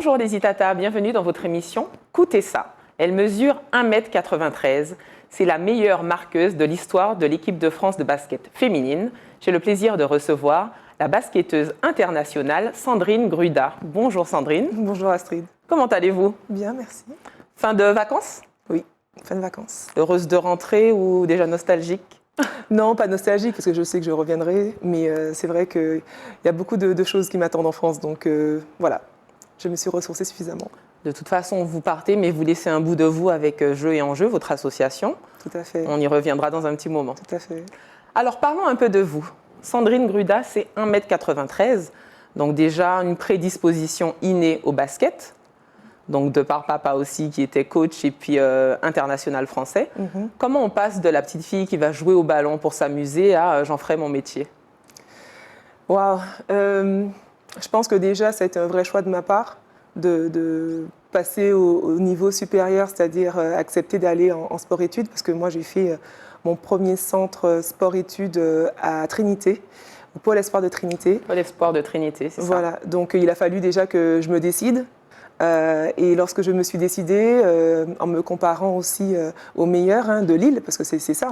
Bonjour les Itata, bienvenue dans votre émission Coutez ça. Elle mesure 1,93 m. C'est la meilleure marqueuse de l'histoire de l'équipe de France de basket féminine. J'ai le plaisir de recevoir la basketteuse internationale Sandrine Gruda. Bonjour Sandrine. Bonjour Astrid. Comment allez-vous? Bien, merci. Fin de vacances? Oui, fin de vacances. Heureuse de rentrer ou déjà nostalgique? Non, pas nostalgique parce que je sais que je reviendrai, mais c'est vrai qu'il y a beaucoup de choses qui m'attendent en France, donc voilà, je me suis ressourcée suffisamment. De toute façon, vous partez, mais vous laissez un bout de vous avec Jeux et Enjeux, votre association. Tout à fait. On y reviendra dans un petit moment. Tout à fait. Alors, parlons un peu de vous. Sandrine Gruda, c'est 1,93 m, donc déjà une prédisposition innée au basket, donc de par papa aussi qui était coach et puis international français. Comment on passe de la petite fille qui va jouer au ballon pour s'amuser à j'en ferai mon métier? Waouh. Je pense que déjà, c'est un vrai choix de ma part de passer au niveau supérieur, c'est-à-dire accepter d'aller en sport-études, parce que moi, j'ai fait mon premier centre sport-études à Trinité, au Pôle Espoir de Trinité. Pôle Espoir de Trinité, c'est ça. Voilà, donc il a fallu déjà que je me décide. Et lorsque je me suis décidée, en me comparant aussi aux meilleurs de Lille, parce que c'est ça,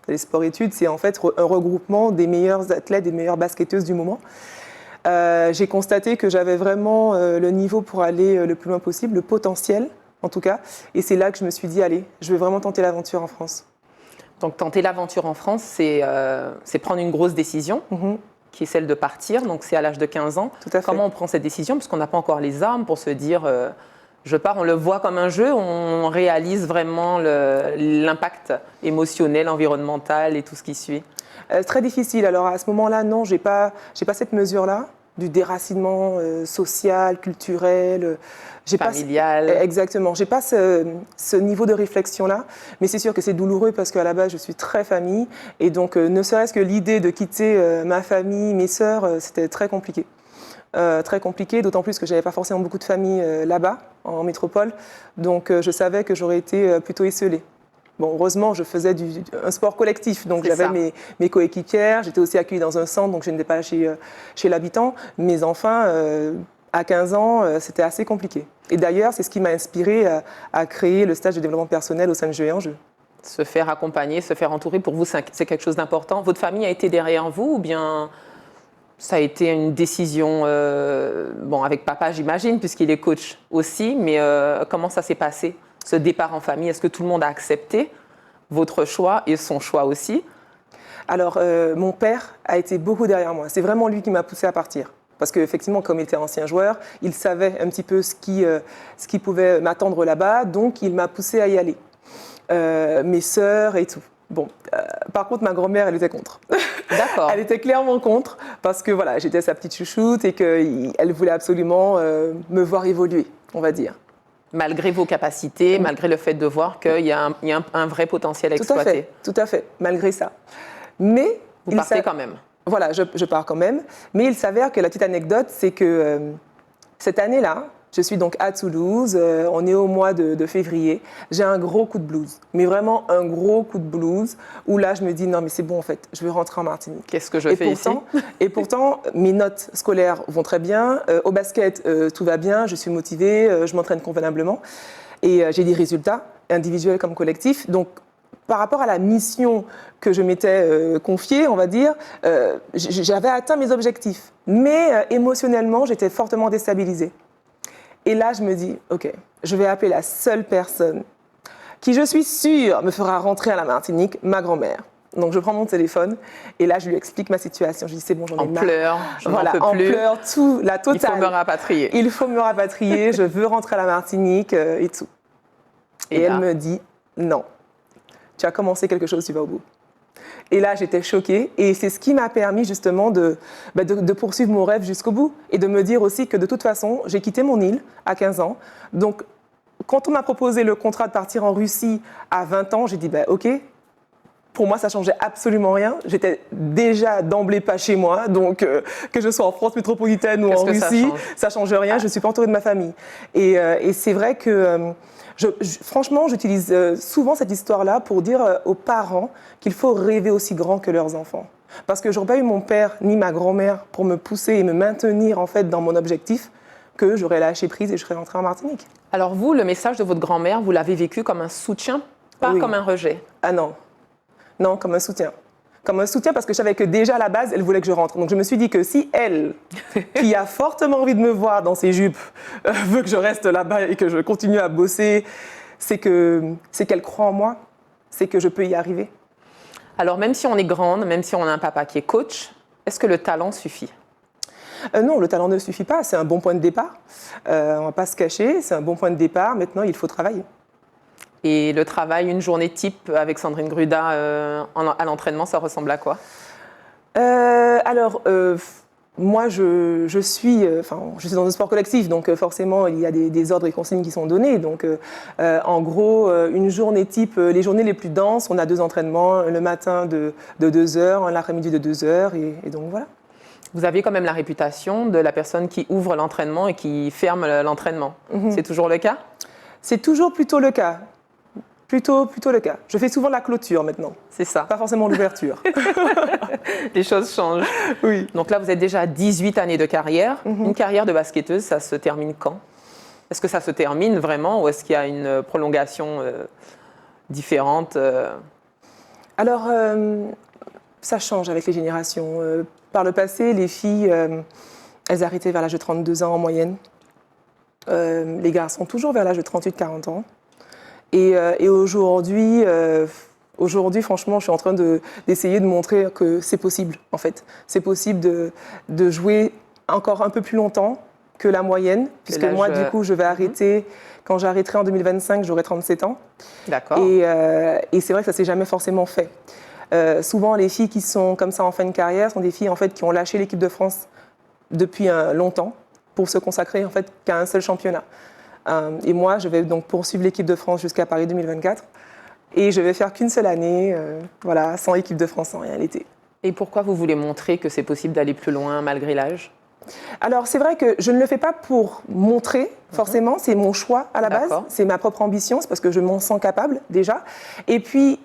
les sports-études, c'est en fait un regroupement des meilleurs athlètes, des meilleures basketteuses du moment. J'ai constaté que j'avais vraiment le niveau pour aller le plus loin possible, le potentiel en tout cas. Et c'est là que je me suis dit, allez, je vais vraiment tenter l'aventure en France. Donc tenter l'aventure en France, c'est prendre une grosse décision. Qui est celle de partir, donc c'est à l'âge de 15 ans. Tout à fait. Comment on prend cette décision? Parce qu'on n'a pas encore les armes pour se dire je pars, on le voit comme un jeu, on réalise vraiment l'impact émotionnel, environnemental et tout ce qui suit. Très difficile. Alors à ce moment-là, non, j'ai pas cette mesure-là du déracinement social, culturel, familial. Exactement. J'ai pas ce niveau de réflexion-là, mais c'est sûr que c'est douloureux parce qu'à la base, je suis très famille et donc ne serait-ce que l'idée de quitter ma famille, mes sœurs, c'était très compliqué. Très compliqué, d'autant plus que j'avais pas forcément beaucoup de famille là-bas, en métropole, donc je savais que j'aurais été plutôt esseulée. Bon, heureusement, je faisais un sport collectif, donc j'avais mes coéquipières, j'étais aussi accueillie dans un centre, donc je n'étais pas chez l'habitant. Mais enfin, à 15 ans, c'était assez compliqué. Et d'ailleurs, c'est ce qui m'a inspirée à créer le stage de développement personnel au sein de Jeux et Enjeux. Se faire accompagner, se faire entourer, pour vous, c'est quelque chose d'important. Votre famille a été derrière vous ou bien ça a été une décision, bon, avec papa, j'imagine, puisqu'il est coach aussi, mais comment ça s'est passé? Ce départ en famille, est-ce que tout le monde a accepté votre choix et son choix aussi? Alors, mon père a été beaucoup derrière moi. C'est vraiment lui qui m'a poussée à partir. Parce qu'effectivement, comme il était ancien joueur, il savait un petit peu ce qui pouvait m'attendre là-bas. Donc, il m'a poussée à y aller. Mes sœurs et tout. Bon, par contre, ma grand-mère, elle était contre. D'accord. Elle était clairement contre parce que voilà, j'étais sa petite chouchoute et qu'elle voulait absolument me voir évoluer, on va dire. Malgré vos capacités, malgré le fait de voir qu'il y a un vrai potentiel à exploiter. Tout à fait, malgré ça. Mais vous partez quand même. Voilà, je pars quand même. Mais il s'avère que la petite anecdote, c'est que cette année-là, je suis donc à Toulouse, on est au mois de février, j'ai un gros coup de blues, mais vraiment un gros coup de blues, où là je me dis non mais c'est bon en fait, je vais rentrer en Martinique. Qu'est-ce que je fais ici? Et pourtant, mes notes scolaires vont très bien, au basket tout va bien, je suis motivée, je m'entraîne convenablement, et j'ai des résultats individuels comme collectifs, donc par rapport à la mission que je m'étais confiée, on va dire, j'avais atteint mes objectifs, mais émotionnellement j'étais fortement déstabilisée. Et là, je me dis, OK, je vais appeler la seule personne qui, je suis sûre, me fera rentrer à la Martinique, ma grand-mère. Donc, je prends mon téléphone et là, je lui explique ma situation. Je dis, c'est bon, j'en ai marre. En pleurs, je n'en peux plus. En pleurs, tout, la totale. Il faut me rapatrier. Il faut me rapatrier, je veux rentrer à la Martinique et tout. Et elle me dit, non, tu as commencé quelque chose, tu vas au bout. Et là, j'étais choquée et c'est ce qui m'a permis justement de poursuivre mon rêve jusqu'au bout et de me dire aussi que de toute façon, j'ai quitté mon île à 15 ans. Donc, quand on m'a proposé le contrat de partir en Russie à 20 ans, j'ai dit OK. Pour moi, ça ne changeait absolument rien. J'étais déjà d'emblée pas chez moi, donc que je sois en France métropolitaine ou en Russie, ça ne change rien. Je ne suis pas entourée de ma famille. Et c'est vrai que franchement, j'utilise souvent cette histoire-là pour dire aux parents qu'il faut rêver aussi grand que leurs enfants. Parce que je n'aurais pas eu mon père ni ma grand-mère pour me pousser et me maintenir en fait dans mon objectif que j'aurais lâché prise et je serais rentrée en Martinique. Alors vous, le message de votre grand-mère, vous l'avez vécu comme un soutien, pas comme un rejet? Ah non, non, comme un soutien. Comme un soutien parce que je savais que déjà à la base, elle voulait que je rentre. Donc je me suis dit que si elle, qui a fortement envie de me voir dans ses jupes, veut que je reste là-bas et que je continue à bosser, c'est qu'elle croit en moi, c'est que je peux y arriver. Alors même si on est grande, même si on a un papa qui est coach, est-ce que le talent suffit? Non, le talent ne suffit pas, c'est un bon point de départ. On ne va pas se cacher, c'est un bon point de départ. Maintenant, il faut travailler. Et le travail, une journée type avec Sandrine Gruda à l'entraînement, ça ressemble à quoi? Moi, je suis dans un sport collectif, donc forcément, il y a des ordres et consignes qui sont donnés. Donc, en gros, une journée type, les journées les plus denses, on a 2 entraînements, le matin de 2 heures, l'après-midi de 2 heures, et donc voilà. Vous avez quand même la réputation de la personne qui ouvre l'entraînement et qui ferme l'entraînement. C'est toujours le cas? C'est toujours plutôt le cas. Plutôt le cas. Je fais souvent la clôture maintenant. C'est ça. Pas forcément l'ouverture. Les choses changent. Oui. Donc là, vous êtes déjà à 18 années de carrière. Une carrière de basketteuse, ça se termine quand? Est-ce que ça se termine vraiment ou est-ce qu'il y a une prolongation différente? Alors, ça change avec les générations. Par le passé, les filles, elles arrêtaient vers l'âge de 32 ans en moyenne. Les garçons, toujours vers l'âge de 38-40 ans. Et aujourd'hui, franchement, je suis en train d'essayer de montrer que c'est possible, en fait. C'est possible de jouer encore un peu plus longtemps que la moyenne, puisque moi, du coup, je vais arrêter, quand j'arrêterai en 2025, j'aurai 37 ans. D'accord. Et c'est vrai que ça ne s'est jamais forcément fait. Souvent, les filles qui sont comme ça en fin de carrière sont des filles, en fait, qui ont lâché l'équipe de France depuis longtemps pour se consacrer, en fait, qu'à un seul championnat. Et moi, je vais donc poursuivre l'équipe de France jusqu'à Paris 2024. Et je vais faire qu'une seule année, sans équipe de France, sans rien l'été. Et pourquoi vous voulez montrer que c'est possible d'aller plus loin malgré l'âge? Alors, c'est vrai que je ne le fais pas pour montrer, forcément. C'est mon choix à la base. C'est ma propre ambition. C'est parce que je m'en sens capable, déjà. Et puis,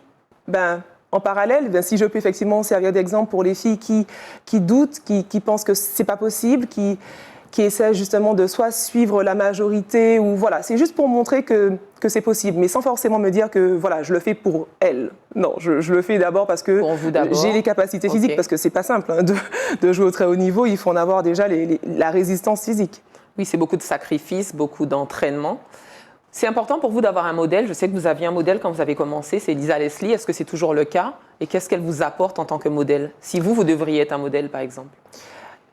en parallèle, si je peux effectivement servir d'exemple pour les filles qui doutent, qui pensent que c'est pas possible, qui essaient justement de soit suivre la majorité ou voilà, c'est juste pour montrer que c'est possible, mais sans forcément me dire que voilà, je le fais pour elles. Non, je le fais d'abord parce que j'ai les capacités physiques, parce que c'est pas simple de jouer au très haut niveau, il faut en avoir déjà la résistance physique. Oui, c'est beaucoup de sacrifices, beaucoup d'entraînement. C'est important pour vous d'avoir un modèle. Je sais que vous aviez un modèle quand vous avez commencé, c'est Lisa Leslie. Est-ce que c'est toujours le cas? Et qu'est-ce qu'elle vous apporte en tant que modèle? Si vous devriez être un modèle, par exemple.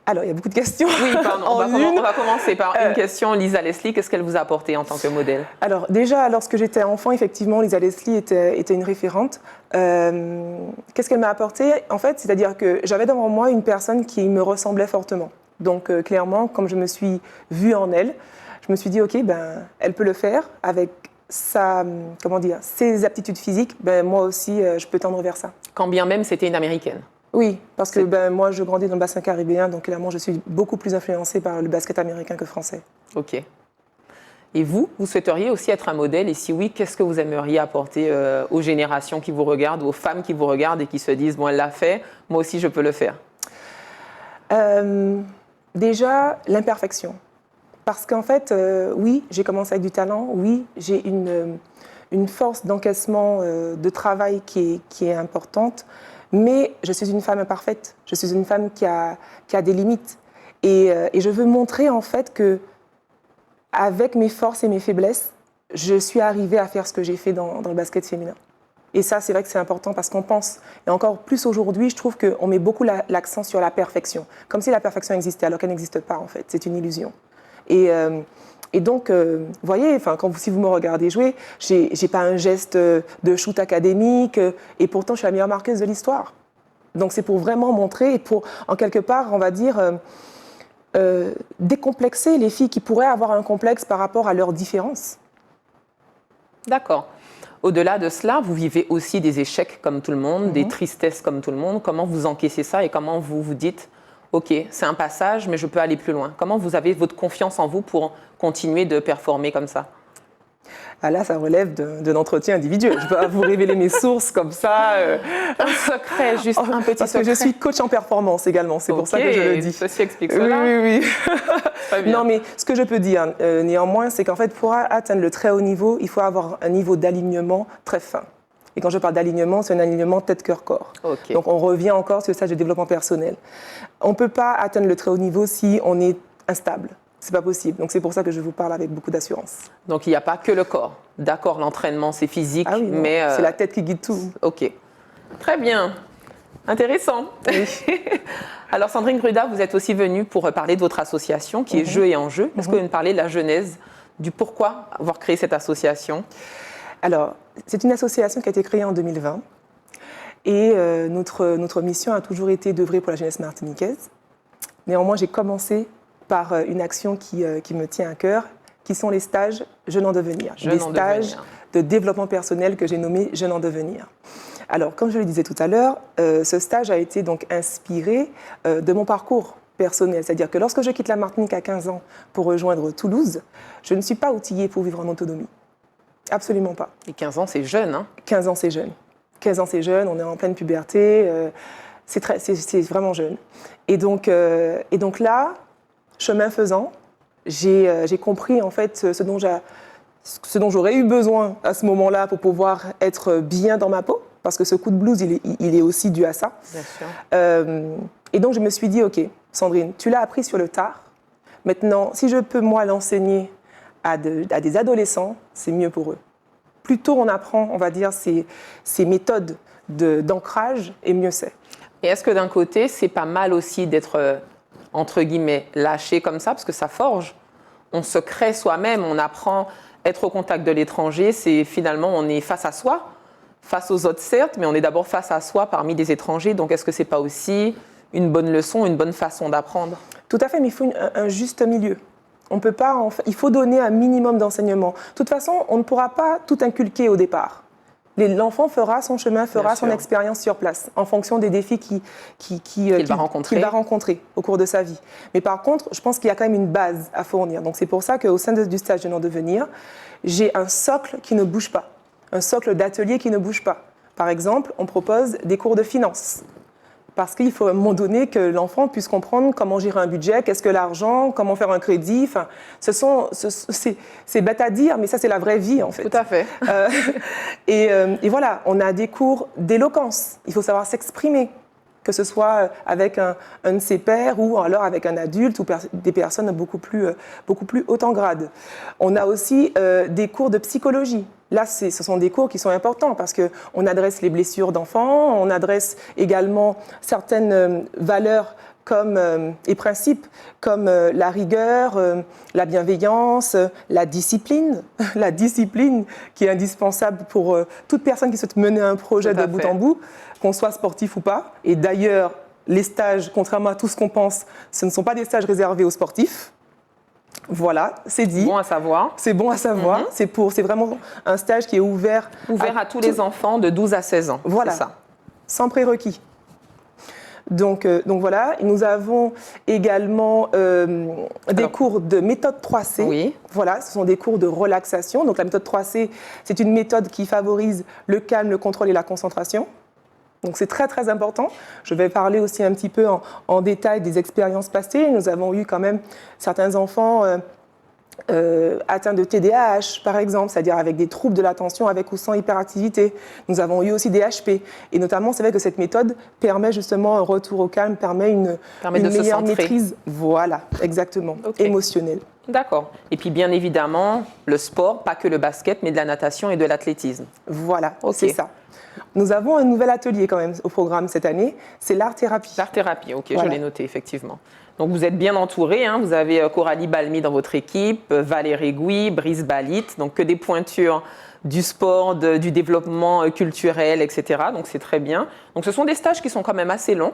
Alors, il y a beaucoup de questions. Oui, pardon. On va commencer par une question. Lisa Leslie, qu'est-ce qu'elle vous a apporté en tant que modèle? Alors, déjà, lorsque j'étais enfant, effectivement, Lisa Leslie était une référente. Qu'est-ce qu'elle m'a apporté? En fait, c'est-à-dire que j'avais devant moi une personne qui me ressemblait fortement. Donc, clairement, comme je me suis vue en elle, je me suis dit, OK, elle peut le faire avec ses aptitudes physiques. Moi aussi, je peux tendre vers ça. Quand bien même c'était une Américaine. Oui, parce que moi, je grandis dans le bassin caribéen, donc clairement, je suis beaucoup plus influencée par le basket américain que français. OK. Et vous souhaiteriez aussi être un modèle? Et si oui, qu'est-ce que vous aimeriez apporter aux générations qui vous regardent, aux femmes qui vous regardent et qui se disent, bon, elle l'a fait, moi aussi, je peux le faire? Déjà, l'imperfection. Parce qu'en fait, oui, j'ai commencé avec du talent, oui, j'ai une force d'encaissement de travail qui est importante, mais je suis une femme imparfaite, je suis une femme qui a des limites. Et je veux montrer en fait que, avec mes forces et mes faiblesses, je suis arrivée à faire ce que j'ai fait dans le basket féminin. Et ça, c'est vrai que c'est important parce qu'on pense, et encore plus aujourd'hui, je trouve qu'on met beaucoup l'accent sur la perfection, comme si la perfection existait alors qu'elle n'existe pas en fait, c'est une illusion. Et donc, vous voyez, si vous me regardez jouer, j'ai pas un geste de shoot académique, et pourtant je suis la meilleure marqueuse de l'histoire. Donc c'est pour vraiment montrer, et pour, en quelque part, on va dire, décomplexer les filles qui pourraient avoir un complexe par rapport à leurs différences. D'accord. Au-delà de cela, vous vivez aussi des échecs comme tout le monde, des tristesses comme tout le monde. Comment vous encaissez ça et comment vous vous dites, OK, c'est un passage, mais je peux aller plus loin? Comment vous avez votre confiance en vous pour continuer de performer comme ça? Ah là, ça relève d'un entretien individuel. Je ne peux pas vous révéler mes sources comme ça. Un secret, juste un petit Parce secret. que je suis coach en performance également, c'est pour ça que je le dis. Ceci explique cela. Oui. Très bien. Non, mais ce que je peux dire néanmoins, c'est qu'en fait, pour atteindre le très haut niveau, il faut avoir un niveau d'alignement très fin. Et quand je parle d'alignement, c'est un alignement tête-cœur-corps. Okay. Donc on revient encore sur le stage de développement personnel. On ne peut pas atteindre le très haut niveau si on est instable. C'est pas possible. Donc c'est pour ça que je vous parle avec beaucoup d'assurance. Donc il n'y a pas que le corps. D'accord, l'entraînement c'est physique, ah oui, mais c'est la tête qui guide tout. Ok, très bien, intéressant. Oui. Alors Sandrine Gruda, vous êtes aussi venue pour parler de votre association qui est Jeux et Enjeux. Est-ce que vous nous parlez de la genèse, du pourquoi avoir créé cette association? Alors c'est une association qui a été créée en 2020 et notre mission a toujours été d'œuvrer pour la jeunesse martiniquaise. Néanmoins, j'ai commencé par une action qui me tient à cœur, qui sont les stages Jeunes en devenir. Des stages de développement personnel que j'ai nommés Jeunes en devenir. Alors, comme je le disais tout à l'heure, ce stage a été donc inspiré de mon parcours personnel. C'est-à-dire que lorsque je quitte la Martinique à 15 ans pour rejoindre Toulouse, je ne suis pas outillée pour vivre en autonomie. Absolument pas. Et 15 ans, c'est jeune, hein? 15 ans, c'est jeune. 15 ans, c'est jeune, on est en pleine puberté, c'est vraiment jeune. Et donc là, chemin faisant, j'ai compris en fait ce dont j'aurais eu besoin à ce moment-là pour pouvoir être bien dans ma peau, parce que ce coup de blues, il est aussi dû à ça. Bien sûr. Et donc je me suis dit, ok, Sandrine, tu l'as appris sur le tard. Maintenant, si je peux moi l'enseigner à des adolescents, c'est mieux pour eux. Plus tôt on apprend, on va dire, ces méthodes d'ancrage, et mieux c'est. Et est-ce que d'un côté, c'est pas mal aussi d'être entre guillemets, lâché comme ça, parce que ça forge. On se crée soi-même, on apprend à être au contact de l'étranger. C'est finalement, on est face à soi, face aux autres certes, mais on est d'abord face à soi parmi des étrangers. Donc, est-ce que c'est pas aussi une bonne leçon, une bonne façon d'apprendre? Tout à fait, mais il faut un juste milieu. On peut pas, il faut donner un minimum d'enseignement. De toute façon, on ne pourra pas tout inculquer au départ. L'enfant fera son chemin, fera son expérience sur place, en fonction des défis qu'il va rencontrer au cours de sa vie. Mais par contre, je pense qu'il y a quand même une base à fournir. Donc c'est pour ça qu'au sein du stage Jeunes en devenir, j'ai un socle qui ne bouge pas, un socle d'atelier qui ne bouge pas. Par exemple, on propose des cours de finance. Parce qu'il faut à un moment donné que l'enfant puisse comprendre comment gérer un budget, qu'est-ce que l'argent, comment faire un crédit. Enfin, c'est bête à dire, mais ça, c'est la vraie vie, en fait. Tout à fait. Et voilà, on a des cours d'éloquence. Il faut savoir s'exprimer, que ce soit avec un de ses pairs ou alors avec un adulte ou des personnes beaucoup plus hautes en grade. On a aussi des cours de psychologie. Là, ce sont des cours qui sont importants parce qu'on adresse les blessures d'enfants, on adresse également certaines valeurs et principes comme la rigueur, la bienveillance, la discipline qui est indispensable pour toute personne qui souhaite mener un projet de bout en bout, qu'on soit sportif ou pas. Et d'ailleurs, les stages, contrairement à tout ce qu'on pense, ce ne sont pas des stages réservés aux sportifs. Voilà, c'est dit. Bon à savoir. C'est bon à savoir. C'est vraiment un stage qui est ouvert à tous les enfants de 12 à 16 ans. Voilà, ça. Sans prérequis. Donc voilà, et nous avons également des cours de méthode 3C. Oui. Voilà, ce sont des cours de relaxation. Donc la méthode 3C, c'est une méthode qui favorise le calme, le contrôle et la concentration. Donc c'est très très important. Je vais parler aussi un petit peu en détail des expériences passées. Nous avons eu quand même certains enfants atteints de TDAH, par exemple, c'est-à-dire avec des troubles de l'attention avec ou sans hyperactivité. Nous avons eu aussi des HP. Et notamment, c'est vrai que cette méthode permet justement un retour au calme, permet une meilleure maîtrise. Voilà, exactement, émotionnelle. D'accord. Et puis bien évidemment, le sport, pas que le basket, mais de la natation et de l'athlétisme. Voilà, c'est ça. Nous avons un nouvel atelier quand même au programme cette année, c'est l'art-thérapie. L'art-thérapie, ok, voilà. Je l'ai noté effectivement. Donc vous êtes bien entourés, hein. Vous avez Coralie Balmy dans votre équipe, Valérie Gouy, Brice Balit, donc que des pointures du sport, du développement culturel, etc. Donc c'est très bien. Donc ce sont des stages qui sont quand même assez longs.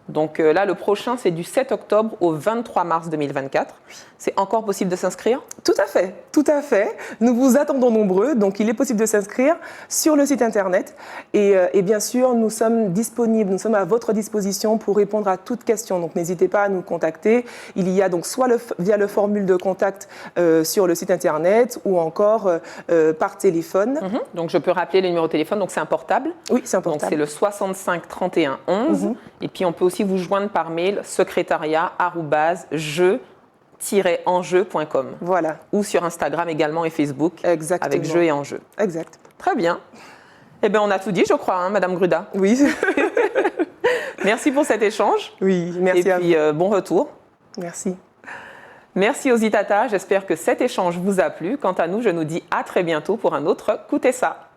Donc là, le prochain, c'est du 7 octobre au 23 mars 2024. C'est encore possible de s'inscrire? Tout à fait, tout à fait. Nous vous attendons nombreux, donc il est possible de s'inscrire sur le site internet. Et bien sûr, nous sommes disponibles, nous sommes à votre disposition pour répondre à toutes questions. Donc n'hésitez pas à nous contacter. Il y a donc soit via le formule de contact sur le site internet ou encore par téléphone. Donc je peux rappeler le numéro de téléphone, donc c'est un portable. Oui, c'est un portable. Donc c'est le 65 31 11. Et puis on peut aussi vous joindre par mail secrétariat@jeux-enjeux.com. Voilà. Ou sur Instagram également et Facebook. Exactement. Avec Jeux et Enjeux. Exact. Très bien. Eh bien, on a tout dit, je crois, hein, Madame Gruda. Oui. Merci pour cet échange. Oui, merci à vous. Et puis, bon retour. Merci. Merci aux Itata. J'espère que cet échange vous a plu. Quant à nous, je nous dis à très bientôt pour un autre Coutez ça.